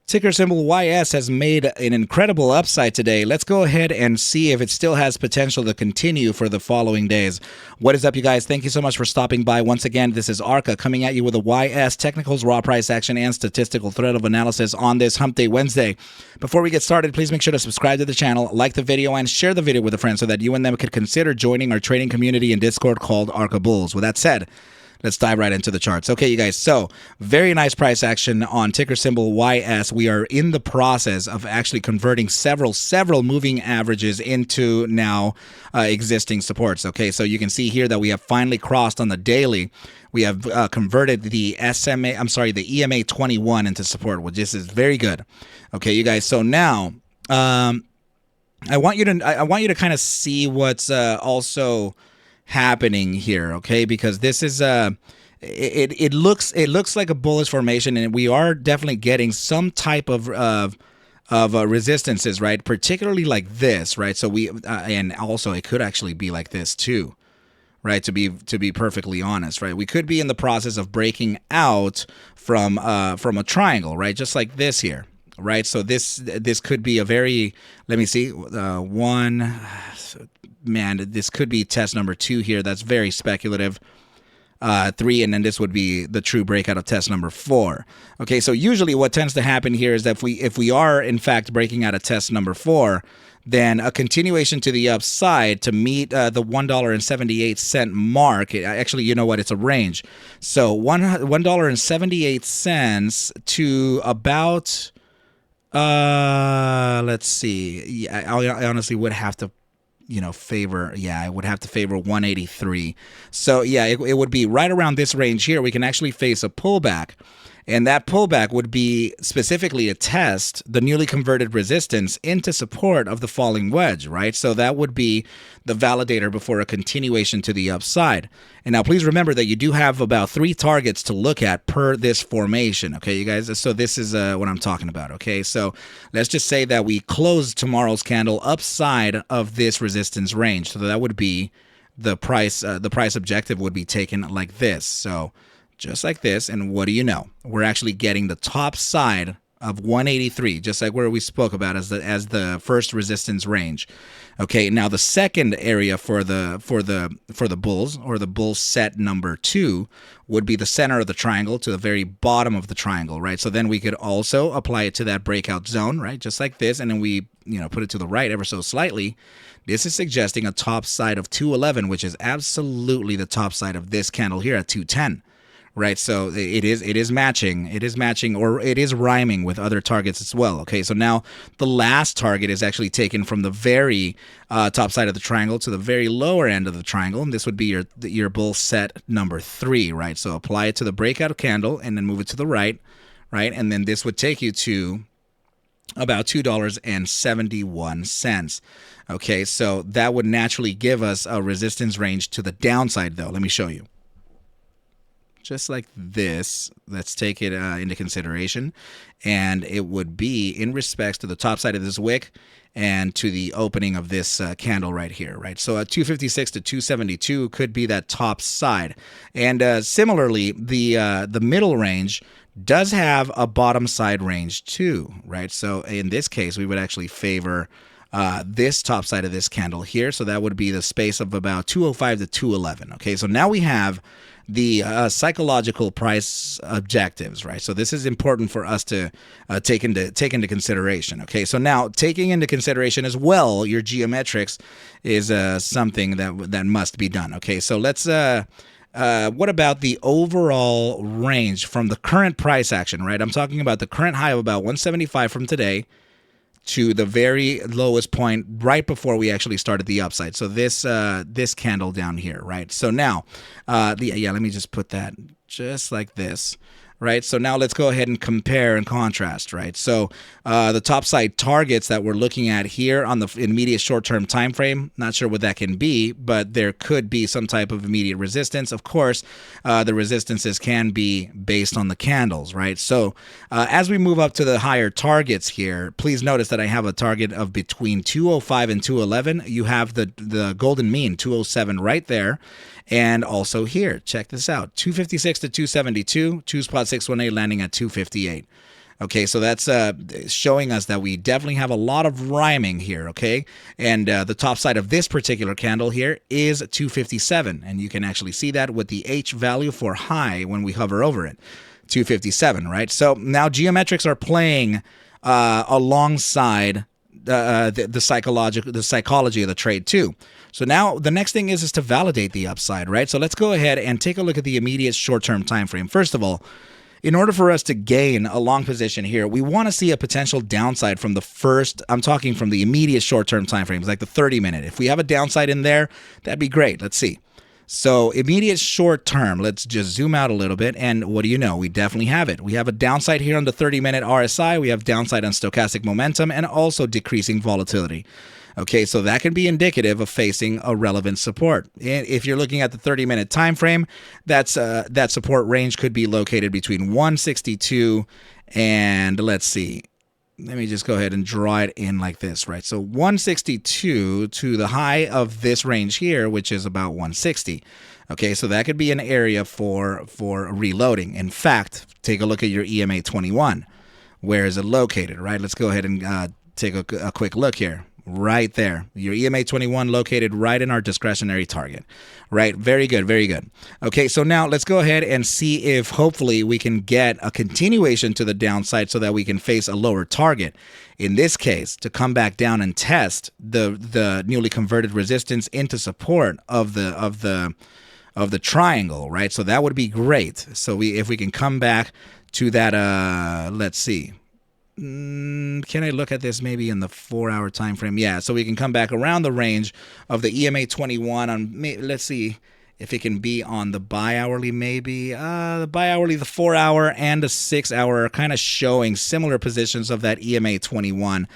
Ticker symbol YS has made an incredible upside today. Let's go ahead and see if it still has potential to continue for the following days. What is up, you guys? Thank you so much for stopping by. Once again, this is ARCa coming at you with a YS technicals, raw price action, and statistical thread of analysis on this Hump Day Wednesday. Before we get started, please make sure to subscribe to the channel, like the video, and share the video with a friend so that you and them could consider joining our trading community in Discord called ARCa Bulls. With that said, let's dive right into the charts. Okay, you guys, so very nice price action on ticker symbol YS. We are in the process of actually converting several moving averages into now existing supports. Okay, so you can see here that we have finally crossed on the daily. We have converted the the EMA 21 into support, which is very good. Okay, you guys, so now I want you to kind of see what's also happening here, okay? Because this is it looks like a bullish formation, and we are definitely getting some type of resistances, right? Particularly like this, right? So we and also it could actually be like this too, right? To be perfectly honest, right? We could be in the process of breaking out from a triangle, right? Just like this here. Right, so this could be a very, let me see, this could be test number 2 here. That's very speculative. 3, and then this would be the true breakout of test number 4. Okay, so usually what tends to happen here is that if we are in fact breaking out of test number 4, then a continuation to the upside to meet the $1.78 mark. Actually, you know what? It's a range. So $1.78 to about let's see. Yeah, I honestly would have to, favor. Yeah, I would have to favor 183. So yeah, it would be right around this range here. We can actually face a pullback. And that pullback would be specifically a test, the newly converted resistance into support of the falling wedge, right? So that would be the validator before a continuation to the upside. And now please remember that you do have about 3 targets to look at per this formation, okay, you guys? So this is what I'm talking about, okay? So let's just say that we close tomorrow's candle upside of this resistance range. So that would be the price objective would be taken like this. So just like this, and what do you know? We're actually getting the top side of 183, just like where we spoke about as the first resistance range. Okay, now the second area for the bulls, or the bull set number 2, would be the center of the triangle to the very bottom of the triangle, right? So then we could also apply it to that breakout zone, right? Just like this, and then we put it to the right ever so slightly. This is suggesting a top side of 211, which is absolutely the top side of this candle here at 210. Right, so it is matching, or it is rhyming with other targets as well. Okay, so now the last target is actually taken from the very top side of the triangle to the very lower end of the triangle, and this would be your bull set number 3, right? So apply it to the breakout candle and then move it to the right, and then this would take you to about $2.71. Okay, so that would naturally give us a resistance range to the downside, though. Let me show you. Just like this, let's take it into consideration, and it would be in respects to the top side of this wick and to the opening of this candle right here, right? So at 256 to 272 could be that top side, and similarly, the middle range does have a bottom side range too, right? So in this case, we would actually favor this top side of this candle here, so that would be the space of about 205 to 211. Okay, so now we have the psychological price objectives, right? So this is important for us to take into consideration. Okay, so now taking into consideration as well your geometrics is something that must be done. Okay, so let's what about the overall range from the current price action, right? I'm talking about the current high of about 175 from today to the very lowest point right before we actually started the upside. So this candle down here, right? So now, let me just put that just like this. right? So now let's go ahead and compare and contrast, right? So the top side targets that we're looking at here on the immediate short-term time frame, not sure what that can be, but there could be some type of immediate resistance. Of course, the resistances can be based on the candles, right? So as we move up to the higher targets here, please notice that I have a target of between 205 and 211. You have the golden mean, 207 right there. And also here, check this out, 256 to 272, 2 spot 618 landing at 258. Okay, so that's showing us that we definitely have a lot of rhyming here, okay? And the top side of this particular candle here is 257, and you can actually see that with the H value for high when we hover over it, 257, right? So now geometrics are playing alongside the psychology of the trade too. So now the next thing is to validate the upside, right? So let's go ahead and take a look at the immediate short-term time frame. First of all, in order for us to gain a long position here, we want to see a potential downside from the first, I'm talking from the immediate short-term time frames, like the 30-minute. If we have a downside in there, that'd be great. Let's see. So immediate short-term, let's just zoom out a little bit, and what do you know? We definitely have it. We have a downside here on the 30-minute RSI. We have downside on stochastic momentum and also decreasing volatility. Okay, so that can be indicative of facing a relevant support. And if you're looking at the 30-minute time frame, that support range could be located between 162 and, let's see, let me just go ahead and draw it in like this, right? So 162 to the high of this range here, which is about 160. Okay, so that could be an area for reloading. In fact, take a look at your EMA 21. Where is it located, right? Let's go ahead and take a quick look here. Right there. Your EMA 21 located right in our discretionary target. Right? Very good. Very good. Okay, so now let's go ahead and see if hopefully we can get a continuation to the downside so that we can face a lower target. In this case, to come back down and test the newly converted resistance into support of the triangle, right? So that would be great. So if we can come back to that, let's see. Can I look at this maybe in the 4-hour time frame? Yeah, so we can come back around the range of the EMA 21 on, let's see if it can be on the bi-hourly maybe. The bi-hourly, the 4-hour and the 6-hour are kind of showing similar positions of that EMA 21.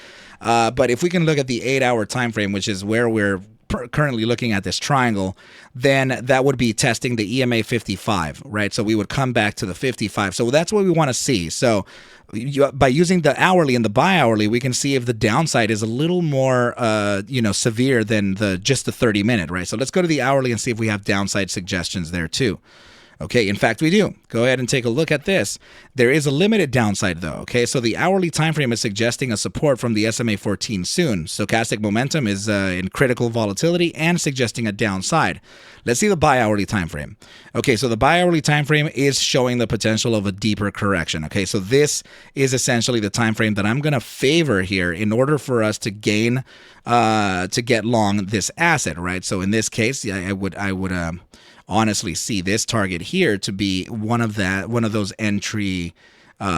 But if we can look at the 8-hour time frame, which is where we're currently looking at this triangle, then that would be testing the EMA 55, right? So we would come back to the 55. So that's what we want to see. So by using the hourly and the bi-hourly, we can see if the downside is a little more, severe than just the 30-minute, right? So let's go to the hourly and see if we have downside suggestions there too. Okay, in fact, we do. Go ahead and take a look at this. There is a limited downside, though. Okay, so the hourly time frame is suggesting a support from the SMA 14 soon. Stochastic momentum is in critical volatility and suggesting a downside. Let's see the bi-hourly time frame. Okay, so the bi-hourly time frame is showing the potential of a deeper correction. Okay, so this is essentially the time frame that I'm going to favor here in order for us to gain, to get long this asset, right? So in this case, I would honestly see this target here to be one of those entry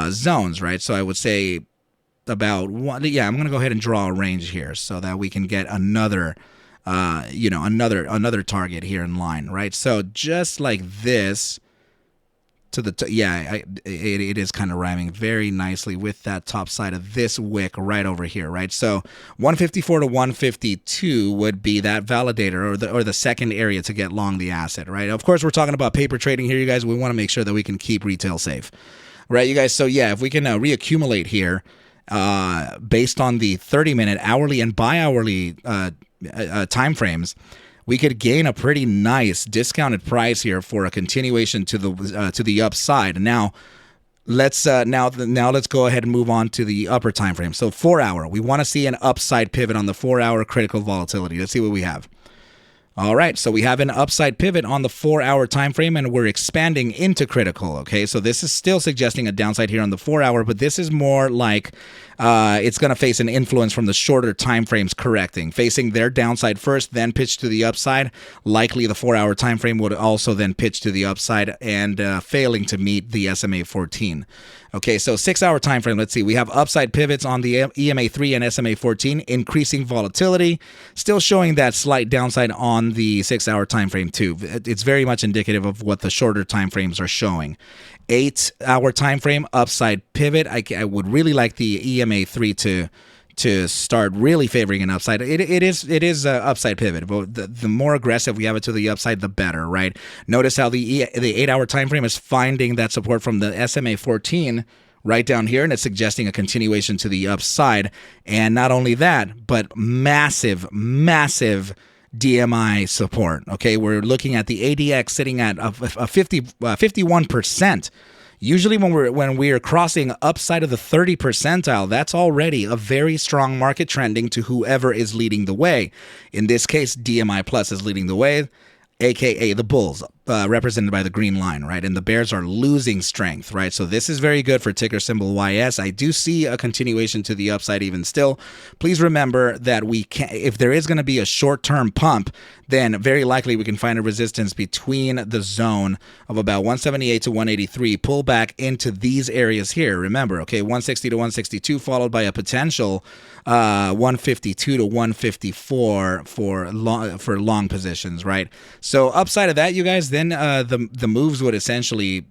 zones, right? So I would say about one. Yeah, I'm going to go ahead and draw a range here so that we can get another target here in line, right? So just like this to the it is kind of rhyming very nicely with that top side of this wick right over here, right? So 154 to 152 would be that validator or the second area to get long the asset, right? Of course, we're talking about paper trading here, you guys. We want to make sure that we can keep retail safe, right, you guys? So yeah, if we can reaccumulate here based on the 30-minute, hourly, and bi-hourly time frames, we could gain a pretty nice discounted price here for a continuation to the upside. Now, let's go ahead and move on to the upper time frame. So 4-hour, we want to see an upside pivot on the 4-hour critical volatility. Let's see what we have. All right, so we have an upside pivot on the 4-hour time frame, and we're expanding into critical. Okay, so this is still suggesting a downside here on the 4-hour, but this is more like it's going to face an influence from the shorter time frames correcting, facing their downside first, then pitch to the upside. Likely the 4-hour time frame would also then pitch to the upside and failing to meet the SMA 14. Okay, so 6-hour time frame. Let's see. We have upside pivots on the EMA 3 and SMA 14, increasing volatility, still showing that slight downside on the 6-hour time frame too. It's very much indicative of what the shorter time frames are showing. 8-hour time frame, upside pivot. I would really like the EMA 3 to start really favoring an upside. It is upside pivot, but the more aggressive we have it to the upside, the better, right? Notice how the 8-hour time frame is finding that support from the SMA 14 right down here, and it's suggesting a continuation to the upside. And not only that, but massive DMI support. Okay, we're looking at the ADX sitting at a 51%. Usually when we are crossing upside of the 30 percentile, that's already a very strong market trending to whoever is leading the way. In this case, DMI Plus is leading the way, aka the bulls, represented by the green line, right? And the bears are losing strength, right? So this is very good for ticker symbol YS. I do see a continuation to the upside even still. Please remember that we can, if there is going to be a short-term pump, then very likely we can find a resistance between the zone of about 178 to 183, pull back into these areas here. Remember, okay, 160 to 162, followed by a potential 152 to 154 for long positions, right? So upside of that, you guys, then the moves would essentially,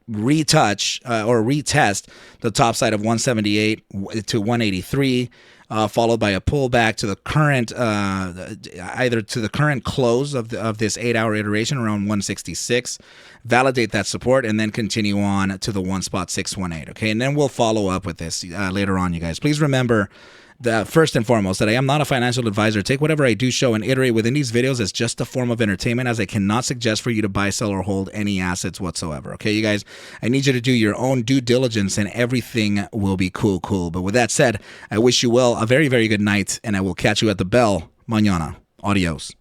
retouch or retest the top side of 178 to 183. Followed by a pullback to the current, either to the current close of this 8-hour iteration around 166, validate that support, and then continue on to the 1.618. Okay, and then we'll follow up with this later on, you guys. Please remember that first and foremost that I am not a financial advisor. Take whatever I do show and iterate within these videos as just a form of entertainment, as I cannot suggest for you to buy, sell, or hold any assets whatsoever. Okay, you guys, I need you to do your own due diligence and everything will be cool. But with that said, I wish you well, a very, very good night, and I will catch you at the bell mañana. Adios.